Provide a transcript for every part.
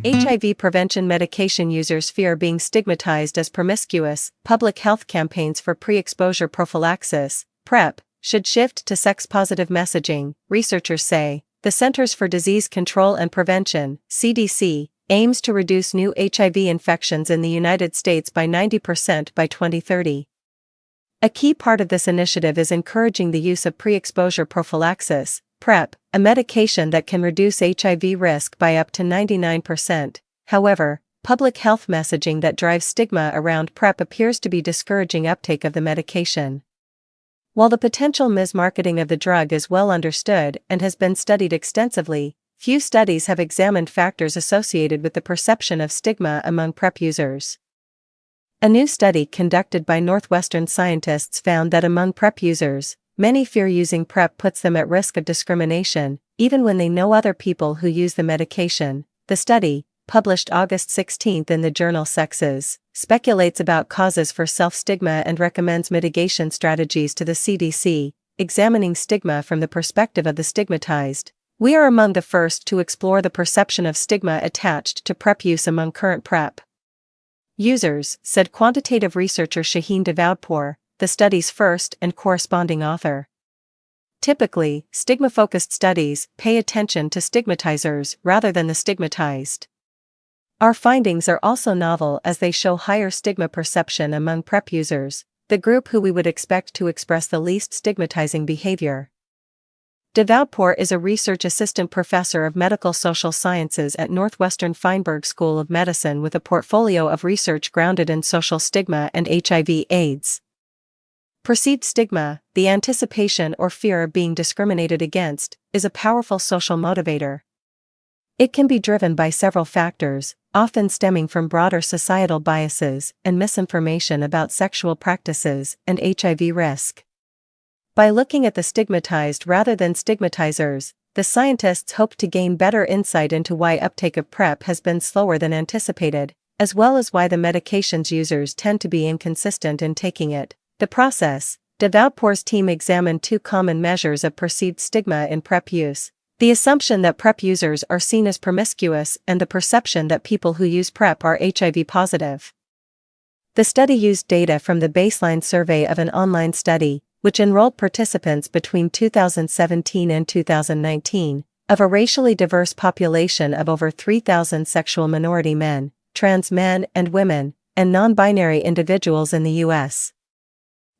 HIV prevention medication users fear being stigmatized as promiscuous. Public health campaigns for pre-exposure prophylaxis, PrEP, should shift to sex-positive messaging, researchers say. The Centers for Disease Control and Prevention, CDC, aims to reduce new HIV infections in the United States by 90% by 2030. A key part of this initiative is encouraging the use of pre-exposure prophylaxis, PrEP, a medication that can reduce HIV risk by up to 99%. However, public health messaging that drives stigma around PrEP appears to be discouraging uptake of the medication. While the potential mismarketing of the drug is well understood and has been studied extensively, few studies have examined factors associated with the perception of stigma among PrEP users. A new study conducted by Northwestern scientists found that among PrEP users, many fear using PrEP puts them at risk of discrimination, even when they know other people who use the medication. The study, published August 16 in the journal Sexes, speculates about causes for self-stigma and recommends mitigation strategies to the CDC, examining stigma from the perspective of the stigmatized. We are among the first to explore the perception of stigma attached to PrEP use among current PrEP users, said quantitative researcher Shaheen Dawoodpour, the study's first and corresponding author. Typically, stigma-focused studies pay attention to stigmatizers rather than the stigmatized. Our findings are also novel as they show higher stigma perception among PrEP users, the group who we would expect to express the least stigmatizing behavior. Dawoodpour is a research assistant professor of medical social sciences at Northwestern Feinberg School of Medicine with a portfolio of research grounded in social stigma and HIV/AIDS. Perceived stigma, the anticipation or fear of being discriminated against, is a powerful social motivator. It can be driven by several factors, often stemming from broader societal biases and misinformation about sexual practices and HIV risk. By looking at the stigmatized rather than stigmatizers, the scientists hope to gain better insight into why uptake of PrEP has been slower than anticipated, as well as why the medication's users tend to be inconsistent in taking it. The process, Dawoodpour's team examined two common measures of perceived stigma in PrEP use: the assumption that PrEP users are seen as promiscuous and the perception that people who use PrEP are HIV positive. The study used data from the baseline survey of an online study, which enrolled participants between 2017 and 2019, of a racially diverse population of over 3,000 sexual minority men, trans men and women, and non-binary individuals in the U.S.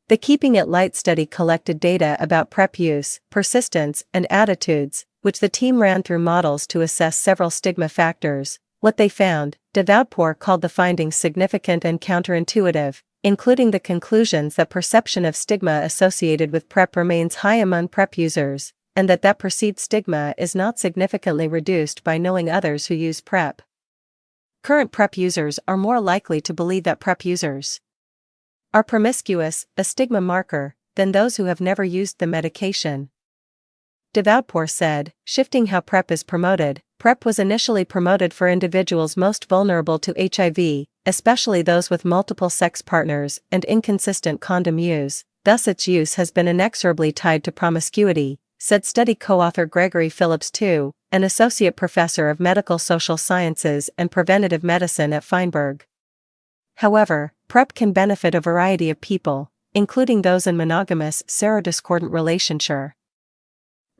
The Keeping It Light study collected data about PrEP use, persistence, and attitudes, which the team ran through models to assess several stigma factors. What they found, Dawoodpour called the findings significant and counterintuitive, including the conclusions that perception of stigma associated with PrEP remains high among PrEP users, and that perceived stigma is not significantly reduced by knowing others who use PrEP. Current PrEP users are more likely to believe that PrEP users are promiscuous, a stigma marker, than those who have never used the medication. Dawoodpour said, shifting how PrEP is promoted. PrEP was initially promoted for individuals most vulnerable to HIV, especially those with multiple sex partners and inconsistent condom use, thus its use has been inexorably tied to promiscuity, said study co-author Gregory Phillips II, an associate professor of medical social sciences and preventative medicine at Feinberg. However, PrEP can benefit a variety of people, including those in monogamous, serodiscordant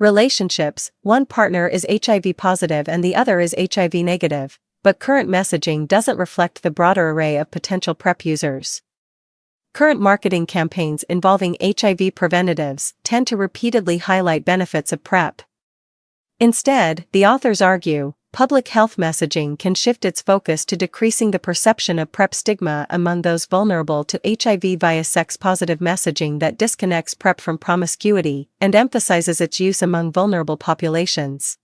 relationships. One partner is HIV positive and the other is HIV negative, but current messaging doesn't reflect the broader array of potential PrEP users. Current marketing campaigns involving HIV preventatives tend to repeatedly highlight benefits of PrEP. Instead, the authors argue, public health messaging can shift its focus to decreasing the perception of PrEP stigma among those vulnerable to HIV via sex-positive messaging that disconnects PrEP from promiscuity and emphasizes its use among vulnerable populations.